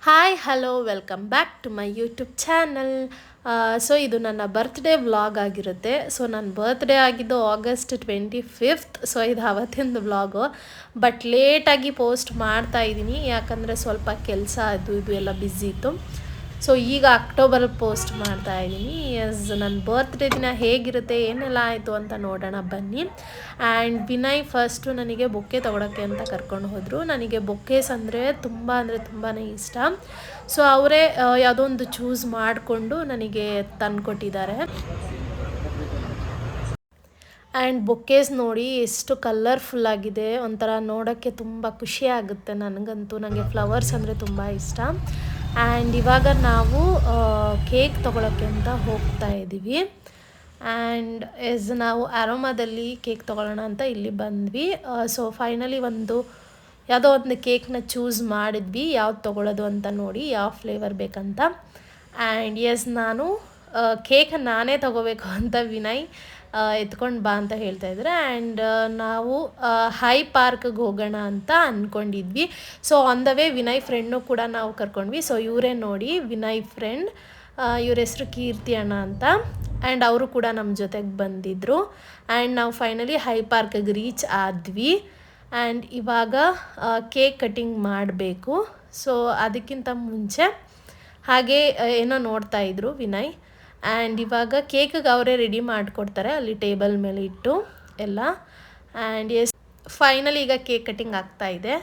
Hi hello welcome back to my YouTube channel. So ಇದು ನನ್ನ birthday vlog ಆಗಿರುತ್ತೆ. So ನನ್ನ ಬರ್ತ್ಡೇ ಆಗಿದ್ದು August 25th. ಸೊ ಇದು ಅವತ್ತಿಂದು ವ್ಲಾಗು. ಬಟ್ ಲೇಟಾಗಿ ಪೋಸ್ಟ್ ಮಾಡ್ತಾ ಇದ್ದೀನಿ, ಯಾಕಂದರೆ ಸ್ವಲ್ಪ ಕೆಲಸ ಅದು ಇದು ಎಲ್ಲ ಬ್ಯುಸಿ ಇತ್ತು. ಸೊ ಈಗ ಅಕ್ಟೋಬರಲ್ಲಿ ಪೋಸ್ಟ್ ಮಾಡ್ತಾ ಇದ್ದೀನಿ. ನನ್ನ ಬರ್ತ್ಡೇ ದಿನ ಹೇಗಿರುತ್ತೆ, ಏನೆಲ್ಲ ಆಯಿತು ಅಂತ ನೋಡೋಣ ಬನ್ನಿ. ಆ್ಯಂಡ್ ವಿನಯ್ ಫಸ್ಟು ನನಗೆ ಬೊಕ್ಕೆ ತೊಗೊಳಕ್ಕೆ ಅಂತ ಕರ್ಕೊಂಡು ಹೋದರು. ನನಗೆ ಬೊಕ್ಕೇಸ್ ಅಂದರೆ ತುಂಬಾ ಇಷ್ಟ. ಸೊ ಅವರೇ ಯಾವುದೋ ಒಂದು ಚೂಸ್ ಮಾಡಿಕೊಂಡು ನನಗೆ ತಂದುಕೊಟ್ಟಿದ್ದಾರೆ. ಆ್ಯಂಡ್ ಬೊಕ್ಕೇಸ್ ನೋಡಿ ಎಷ್ಟು ಕಲರ್ಫುಲ್ಲಾಗಿದೆ, ಒಂಥರ ನೋಡೋಕ್ಕೆ ತುಂಬ ಖುಷಿ ಆಗುತ್ತೆ ನನಗಂತೂ. ನನಗೆ ಫ್ಲವರ್ಸ್ ಅಂದರೆ ತುಂಬ ಇಷ್ಟ. ಆ್ಯಂಡ್ ಇವಾಗ ನಾವು ಕೇಕ್ ತೊಗೊಳಕ್ಕೆ ಅಂತ ಹೋಗ್ತಾ ಇದ್ದೀವಿ. ಆ್ಯಂಡ್ ನಾವು ಅರೋಮಾದಲ್ಲಿ ಕೇಕ್ ತೊಗೊಳ್ಳೋಣ ಅಂತ ಇಲ್ಲಿ ಬಂದ್ವಿ. ಸೊ ಫೈನಲಿ ಯಾವುದೋ ಒಂದು ಕೇಕ್ನ ಚೂಸ್ ಮಾಡಿದ್ವಿ, ಯಾವ್ದು ತೊಗೊಳ್ಳೋದು ಅಂತ ನೋಡಿ, ಯಾವ ಫ್ಲೇವರ್ ಬೇಕಂತ. ಆ್ಯಂಡ್ ನಾನು ಕೇಕ್ ನಾನೇ ತೊಗೋಬೇಕು ಅಂತ ವಿನಯ್ ಎತ್ಕೊಂಡು ಬಾ ಅಂತ ಹೇಳ್ತಾ ಇದ್ದಾರೆ. ಆ್ಯಂಡ್ ನಾವು ಹೈ ಪಾರ್ಕ್ಗೆ ಹೋಗೋಣ ಅಂತ ಅಂದ್ಕೊಂಡಿದ್ವಿ. So on the way Vinay ಫ್ರೆಂಡ್ನು ಕೂಡ ನಾವು ಕರ್ಕೊಂಡ್ವಿ. ಸೊ ಇವರೇ ನೋಡಿ ವಿನಯ್ ಫ್ರೆಂಡ್, ಇವ್ರ ಹೆಸರು ಕೀರ್ತಿ ಅಣ್ಣ ಅಂತ. ಆ್ಯಂಡ್ ಅವರು ಕೂಡ ನಮ್ಮ ಜೊತೆಗೆ ಬಂದಿದ್ದರು. ಆ್ಯಂಡ್ ನಾವು ಫೈನಲಿ ಹೈ ಪಾರ್ಕ್ಗೆ ರೀಚ್ ಆದ್ವಿ. ಆ್ಯಂಡ್ ಇವಾಗ ಕೇಕ್ ಕಟ್ಟಿಂಗ್ ಮಾಡಬೇಕು. ಸೊ ಅದಕ್ಕಿಂತ ಮುಂಚೆ ಹಾಗೆ ಏನೋ ನೋಡ್ತಾಯಿದ್ರು ವಿನಯ್. ಆ್ಯಂಡ್ ಇವಾಗ ಕೇಕಿಗೆ ಅವರೇ ರೆಡಿ ಮಾಡಿಕೊಡ್ತಾರೆ ಅಲ್ಲಿ ಟೇಬಲ್ ಮೇಲೆ ಇಟ್ಟು ಎಲ್ಲ. ಆ್ಯಂಡ್ ಫೈನಲಿ ಈಗ ಕೇಕ್ ಕಟ್ಟಿಂಗ್ ಆಗ್ತಾಯಿದೆ.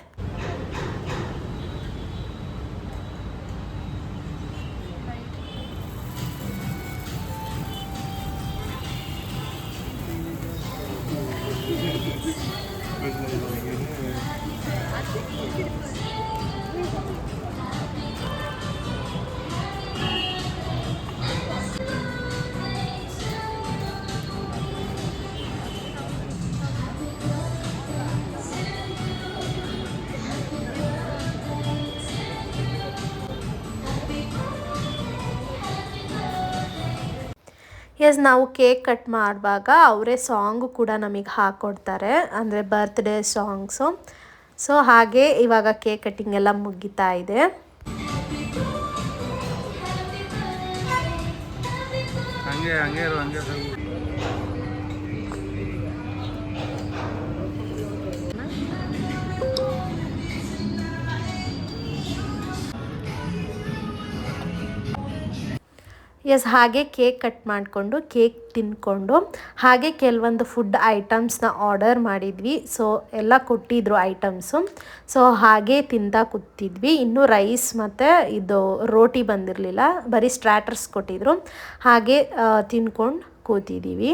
ನಾವು ಕೇಕ್ ಕಟ್ ಮಾಡುವಾಗ ಅವರೇ ಸಾಂಗು ಕೂಡ ನಮಗೆ ಹಾಕ್ಕೊಡ್ತಾರೆ, ಅಂದರೆ ಬರ್ತ್ಡೇ ಸಾಂಗ್ಸು. ಸೊ ಹಾಗೆ ಇವಾಗ ಕೇಕ್ ಕಟ್ಟಿಂಗ್ ಎಲ್ಲ ಮುಗಿತಾ ಇದೆ. ಹಾಗೆ ಕೇಕ್ ಕಟ್ ಮಾಡಿಕೊಂಡು ಕೇಕ್ ತಿಂದ್ಕೊಂಡು ಹಾಗೆ ಕೆಲವೊಂದು ಫುಡ್ ಐಟಮ್ಸ್ನ ಆರ್ಡರ್ ಮಾಡಿದ್ವಿ. ಸೊ ಎಲ್ಲ ಕೊಟ್ಟಿದ್ರು ಐಟಮ್ಸು. ಸೊ ಹಾಗೆ ತಿಂತಾ ಕೂತಿದ್ವಿ. ಇನ್ನೂ ರೈಸ್ ಮತ್ತು ಇದು ರೋಟಿ ಬಂದಿರಲಿಲ್ಲ, ಬರೀ ಸ್ಟ್ರಾಟರ್ಸ್ ಕೊಟ್ಟಿದ್ರು. ಹಾಗೆ ತಿನ್ಕೊಂಡು ಕೂತಿದ್ದೀವಿ.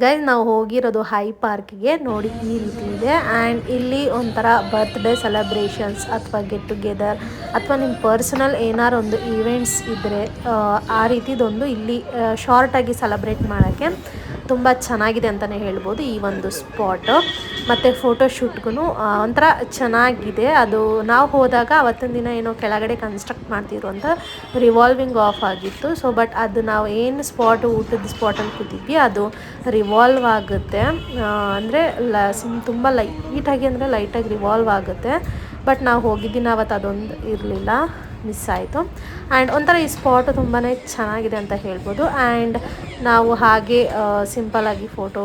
ಗೈಸ್, ನಾವು ಹೋಗಿರೋದು ಹೈ ಪಾರ್ಕ್ಗೆ. ನೋಡಿ ಈ ರೀತಿ ಇದೆ. ಆ್ಯಂಡ್ ಇಲ್ಲಿ ಒಂಥರ ಬರ್ತ್ಡೇ ಸೆಲೆಬ್ರೇಷನ್ಸ್ ಅಥವಾ ಗೆಟ್ ಟುಗೆದರ್ ಅಥವಾ ನಿಮ್ಮ ಪರ್ಸನಲ್ ಏನಾರು ಒಂದು ಈವೆಂಟ್ಸ್ ಇದ್ದರೆ ಆ ರೀತಿದೊಂದು ಇಲ್ಲಿ ಶಾರ್ಟಾಗಿ ಸೆಲೆಬ್ರೇಟ್ ಮಾಡೋಕ್ಕೆ ತುಂಬ ಚೆನ್ನಾಗಿದೆ ಅಂತಲೇ ಹೇಳ್ಬೋದು ಈ ಒಂದು ಸ್ಪಾಟು. ಮತ್ತು ಫೋಟೋಶೂಟ್ಗೂ ಒಂಥರ ಚೆನ್ನಾಗಿದೆ. ಅದು ನಾವು ಹೋದಾಗ ಅವತ್ತಿನ ದಿನ ಏನೋ ಕೆಳಗಡೆ ಕನ್ಸ್ಟ್ರಕ್ಟ್ ಮಾಡ್ತಿದ್ರು ಅಂತ ರಿವಾಲ್ವಿಂಗ್ ಆಫ್ ಆಗಿತ್ತು. ಸೊ ಬಟ್ ಅದು ನಾವು ಏನು ಊಟದ ಸ್ಪಾಟಲ್ಲಿ ಕೂತಿದ್ವಿ ಅದು ರಿವಾಲ್ವ್ ಆಗುತ್ತೆ. ಅಂದರೆ ತುಂಬ ಲೈಟಾಗಿ, ಅಂದರೆ ಲೈಟಾಗಿ ರಿವಾಲ್ವ್ ಆಗುತ್ತೆ. ಬಟ್ ನಾವು ಹೋಗಿದ್ದೀನಿ ಅವತ್ತು ಅದೊಂದು ಇರಲಿಲ್ಲ, ಮಿಸ್ ಆಯಿತು. ಆ್ಯಂಡ್ ಒಂಥರ ಈ ಸ್ಪಾಟು ತುಂಬಾ ಚೆನ್ನಾಗಿದೆ ಅಂತ ಹೇಳ್ಬೋದು. ಆ್ಯಂಡ್ ನಾವು ಹಾಗೆ ಸಿಂಪಲಾಗಿ ಫೋಟೋ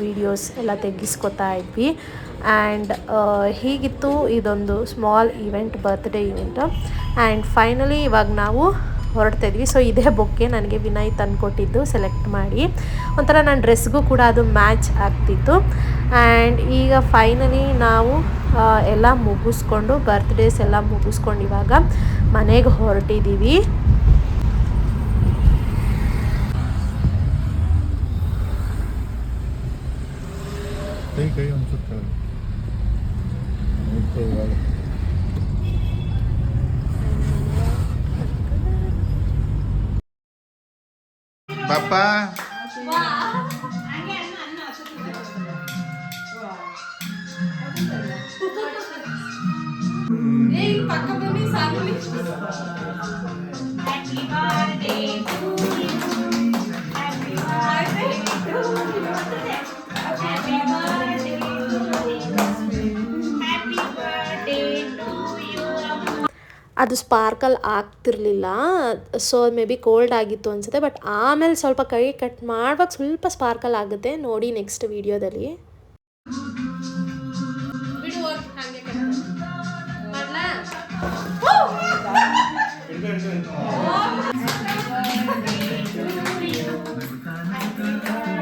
ವೀಡಿಯೋಸ್ ಎಲ್ಲ ತೆಗಿಸ್ಕೊತಾ ಇದ್ವಿ. ಆ್ಯಂಡ್ ಹೀಗಿತ್ತು ಇದೊಂದು small event, birthday event. And finally ಇವಾಗ ನಾವು ಹೊರಡ್ತಾ ಇದ್ವಿ. ಸೊ ಇದೇ ಬೊಕ್ಕೆ ನನಗೆ ವಿನಯ್ ತಂದುಕೊಟ್ಟಿದ್ದು ಸೆಲೆಕ್ಟ್ ಮಾಡಿ. ಒಂಥರ ನನ್ನ ಡ್ರೆಸ್ಗೂ ಕೂಡ ಅದು ಮ್ಯಾಚ್ ಆಗ್ತಿತ್ತು. ಆ್ಯಂಡ್ ಈಗ ಫೈನಲಿ ನಾವು ಎಲ್ಲ ಮುಗಿಸ್ಕೊಂಡು ಬರ್ತ್ಡೇಸ್ ಎಲ್ಲ ಮುಗಿಸ್ಕೊಂಡು ಇವಾಗ ಮನೆಗೆ ಹೊರಟಿದ್ದೀವಿ. Papa. Happy birthday to you. Happy birthday to you. Happy birthday ಅದು ಸ್ಪಾರ್ಕಲ್ ಆಗ್ತಿರ್ಲಿಲ್ಲ. ಸೊ ಮೇ ಬಿ ಕೋಲ್ಡ್ ಆಗಿತ್ತು ಅನಿಸುತ್ತೆ. ಬಟ್ ಆಮೇಲೆ ಸ್ವಲ್ಪ ಕೈ ಕಟ್ ಮಾಡುವಾಗ ಸ್ವಲ್ಪ ಸ್ಪಾರ್ಕಲ್ ಆಗುತ್ತೆ, ನೋಡಿ ನೆಕ್ಸ್ಟ್ ವಿಡಿಯೋದಲ್ಲಿ.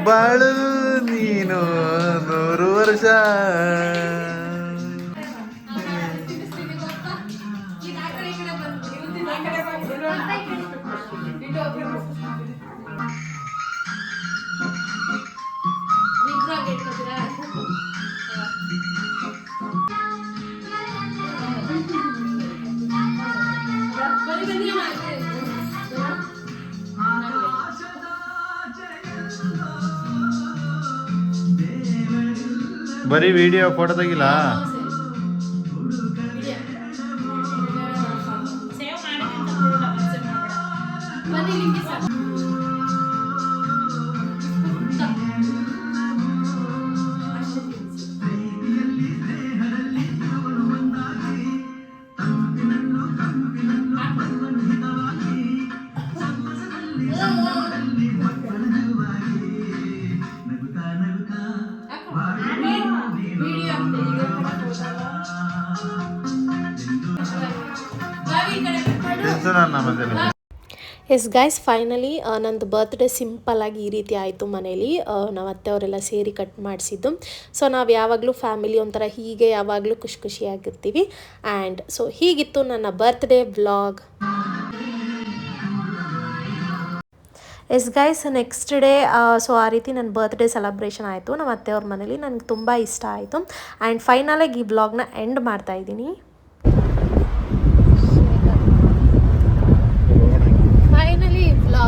ಬಾಳು ನೀನು 100 ವರ್ಷ. ಬರೀ ವಿಡಿಯೋ ಫೋಟೋ ತೆಗಿಲ್ಲ. ಎಸ್ ಗೈಸ್, ಫೈನಲಿ ನಂದು ಬರ್ತ್ಡೇ ಸಿಂಪಲ್ಲಾಗಿ ಈ ರೀತಿ ಆಯಿತು ಮನೇಲಿ. ನಾವು ಅತ್ತೆಯವರೆಲ್ಲ ಸೇರಿ ಕಟ್ ಮಾಡಿಸಿದ್ದು. ಸೊ ನಾವು ಯಾವಾಗಲೂ ಫ್ಯಾಮಿಲಿ ಒಂಥರ ಹೀಗೆ ಯಾವಾಗಲೂ ಖುಷಿಯಾಗಿರ್ತೀವಿ. ಆ್ಯಂಡ್ ಸೊ ಹೀಗಿತ್ತು ನನ್ನ birthday vlog. Yes guys, next day so ಆ ರೀತಿ ನನ್ನ ಬರ್ತ್ಡೇ ಸೆಲೆಬ್ರೇಷನ್ ಆಯಿತು ನಮ್ಮ ಅತ್ತೆಯವ್ರ ಮನೇಲಿ. ನನಗೆ ತುಂಬ ಇಷ್ಟ ಆಯಿತು. ಆ್ಯಂಡ್ ಫೈನಲಾಗಿ ಈ ವ್ಲಾಗ್ನ ಎಂಡ್ ಮಾಡ್ತಾಯಿದ್ದೀನಿ. Finally vlog